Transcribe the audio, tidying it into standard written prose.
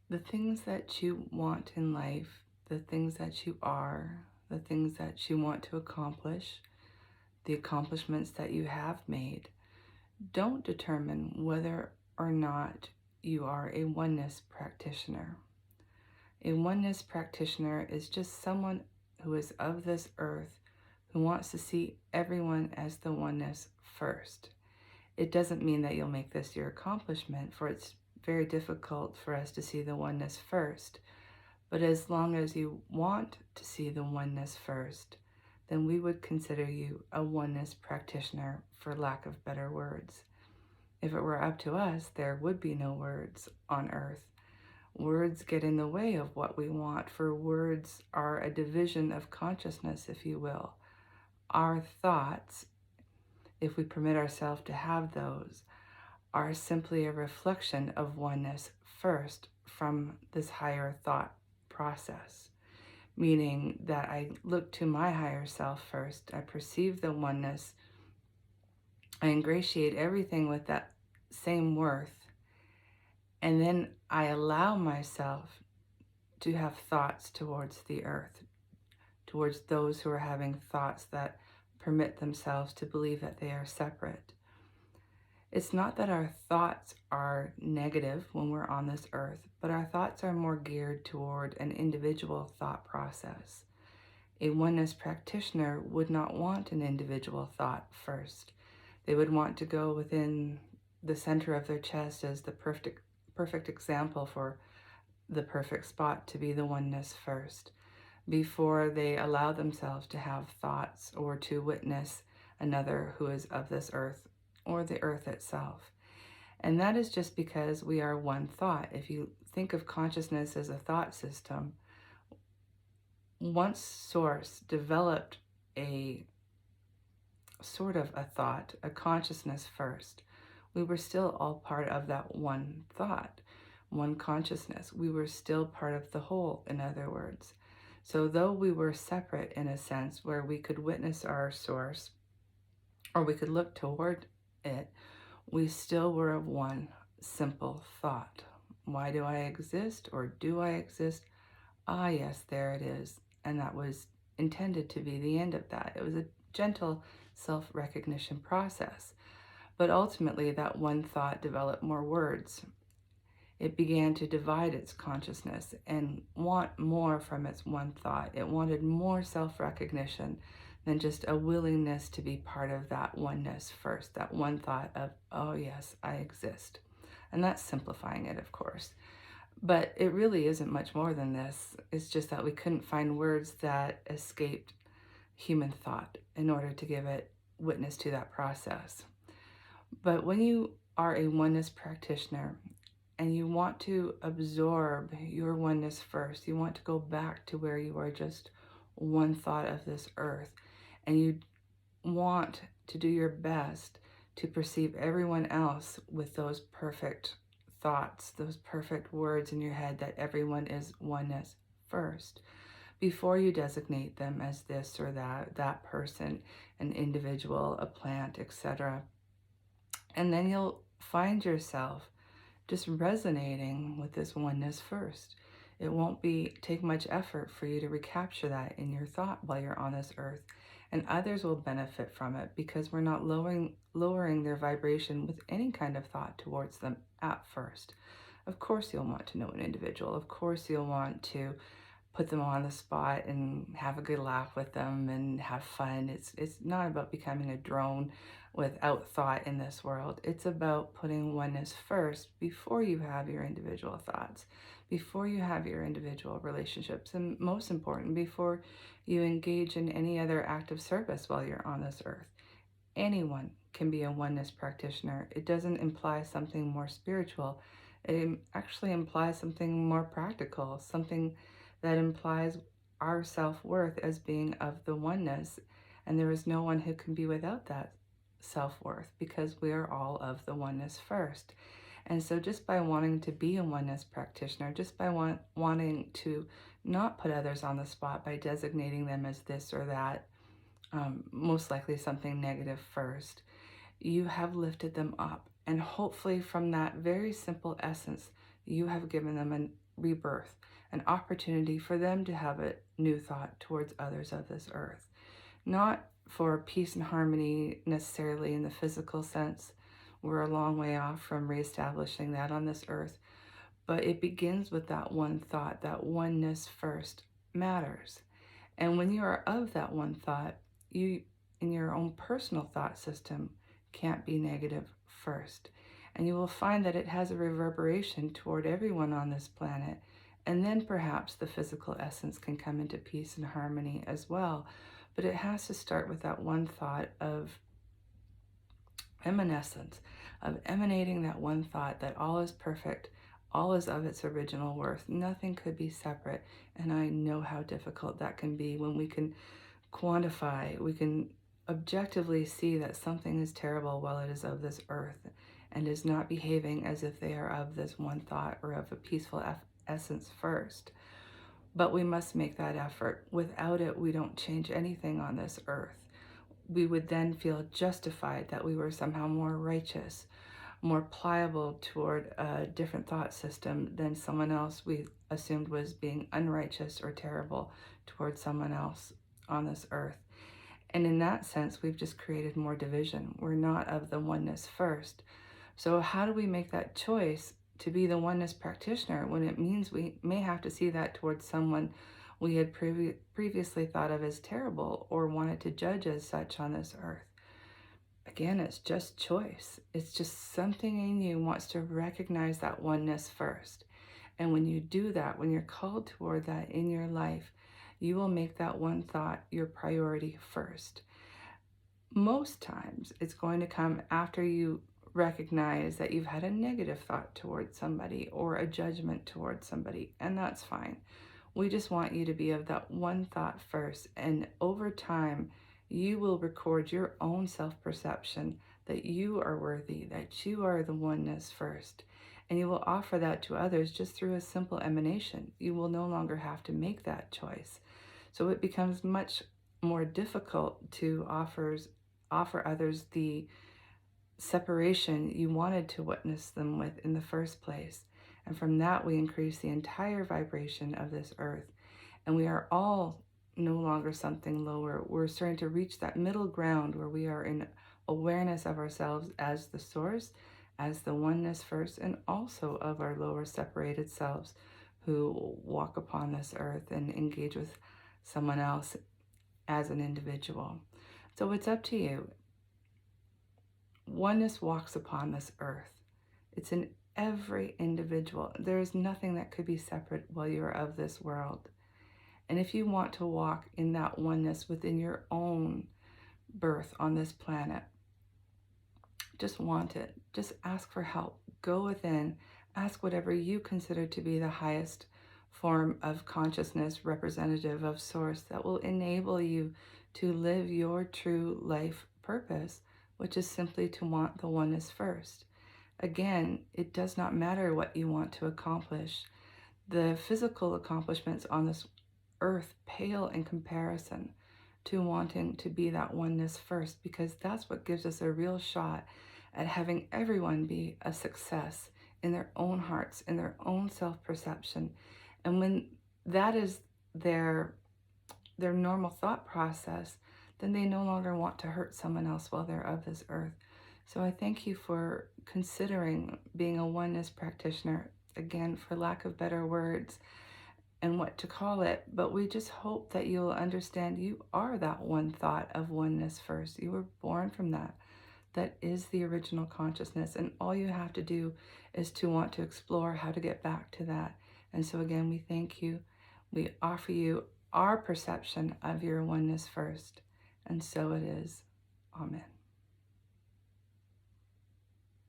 The things that you want in life, the things that you are, the things that you want to accomplish, the accomplishments that you have made, don't determine whether or not you are a oneness practitioner. A oneness practitioner is just someone who is of this earth who wants to see everyone as the oneness first. It doesn't mean that you'll make this your accomplishment, for it's very difficult for us to see the oneness first. But as long as you want to see the oneness first, then we would consider you a oneness practitioner, for lack of better words. If it were up to us, there would be no words on earth. Words get in the way of what we want, for words are a division of consciousness, if you will. Our thoughts, if we permit ourselves to have those, are simply a reflection of oneness first from this higher thought process. Meaning that I look to my higher self first, I perceive the oneness, I ingratiate everything with that same worth, and then I allow myself to have thoughts towards the earth, towards those who are having thoughts that permit themselves to believe that they are separate. It's not that our thoughts are negative when we're on this earth, but our thoughts are more geared toward an individual thought process. A oneness practitioner would not want an individual thought first. They would want to go within the center of their chest as the perfect example for the perfect spot to be the oneness first, before they allow themselves to have thoughts or to witness another who is of this earth or the earth itself. And that is just because we are one thought. If you think of consciousness as a thought system, once Source developed a sort of a thought, a consciousness first, we were still all part of that one thought, one consciousness. We were still part of the whole, in other words. So though we were separate in a sense where we could witness our source or we could look toward it, we still were of one simple thought. Why do I exist, or do I exist? Ah, yes, there it is. And that was intended to be the end of that. It was a gentle self-recognition process. But ultimately, that one thought developed more words. It began to divide its consciousness and want more from its one thought. It wanted more self-recognition than just a willingness to be part of that oneness first, that one thought of, oh yes, I exist. And that's simplifying it, of course. But it really isn't much more than this. It's just that we couldn't find words that escaped human thought in order to give it witness to that process. But when you are a oneness practitioner and you want to absorb your oneness first, you want to go back to where you are just one thought of this earth, and you want to do your best to perceive everyone else with those perfect thoughts, those perfect words in your head that everyone is oneness first, before you designate them as this or that person, an individual, a plant, etc. And then you'll find yourself just resonating with this oneness first. It won't take much effort for you to recapture that in your thought while you're on this earth. And others will benefit from it because we're not lowering their vibration with any kind of thought towards them at first. Of course you'll want to know an individual. Of course you'll want to put them on the spot and have a good laugh with them and have fun. It's not about becoming a drone without thought in this world. It's about putting oneness first before you have your individual thoughts, before you have your individual relationships, and most important, before you engage in any other act of service while you're on this earth. Anyone can be a oneness practitioner. It doesn't imply something more spiritual. It actually implies something more practical, something that implies our self-worth as being of the oneness. And there is no one who can be without that self-worth because we are all of the oneness first. And so just by wanting to be a oneness practitioner, just by wanting to not put others on the spot by designating them as this or that, most likely something negative first, you have lifted them up. And hopefully from that very simple essence, you have given them rebirth, an opportunity for them to have a new thought towards others of this earth. Not for peace and harmony necessarily in the physical sense. We're a long way off from reestablishing that on this earth. But it begins with that one thought, that oneness first matters. And when you are of that one thought, you, in your own personal thought system, can't be negative first. And you will find that it has a reverberation toward everyone on this planet. And then perhaps the physical essence can come into peace and harmony as well. But it has to start with that one thought of evanescence, of emanating that one thought that all is perfect, all is of its original worth. Nothing could be separate. And I know how difficult that can be when we can quantify, we can objectively see that something is terrible while it is of this earth and is not behaving as if they are of this one thought or of a peaceful essence first. But we must make that effort. Without it, we don't change anything on this earth. We would then feel justified that we were somehow more righteous, more pliable toward a different thought system than someone else we assumed was being unrighteous or terrible towards someone else on this earth. And in that sense, we've just created more division. We're not of the oneness first. So how do we make that choice to be the oneness practitioner when it means we may have to see that towards someone we had previously thought of as terrible or wanted to judge as such on this earth? Again, it's just choice. It's just something in you wants to recognize that oneness first. And when you do that, when you're called toward that in your life, you will make that one thought your priority first. Most times, it's going to come after you recognize that you've had a negative thought towards somebody or a judgment towards somebody, and that's fine. We just want you to be of that one thought first, and over time, you will record your own self-perception that you are worthy, that you are the oneness first. And you will offer that to others just through a simple emanation. You will no longer have to make that choice. So it becomes much more difficult to offer others the separation you wanted to witness them with in the first place. And from that, we increase the entire vibration of this earth. And we are all no longer something lower. We're starting to reach that middle ground where we are in awareness of ourselves as the source, as the oneness first, and also of our lower separated selves who walk upon this earth and engage with someone else as an individual. So it's up to you. Oneness walks upon this earth. It's in every individual. There is nothing that could be separate while you are of this world. And if you want to walk in that oneness within your own birth on this planet, just want it. Just ask for help. Go within. Ask whatever you consider to be the highest form of consciousness representative of Source that will enable you to live your true life purpose, which is simply to want the oneness first. Again, it does not matter what you want to accomplish. The physical accomplishments on this earth pale in comparison to wanting to be that oneness first, because that's what gives us a real shot at having everyone be a success in their own hearts, in their own self-perception. And when that is their normal thought process, then they no longer want to hurt someone else while they're of this earth. So I thank you for considering being a oneness practitioner, again, for lack of better words and what to call it, but we just hope that you'll understand you are that one thought of oneness first. You were born from that. That is the original consciousness, and all you have to do is to want to explore how to get back to that. And so again, we thank you. We offer you our perception of your oneness first, and so it is. Amen.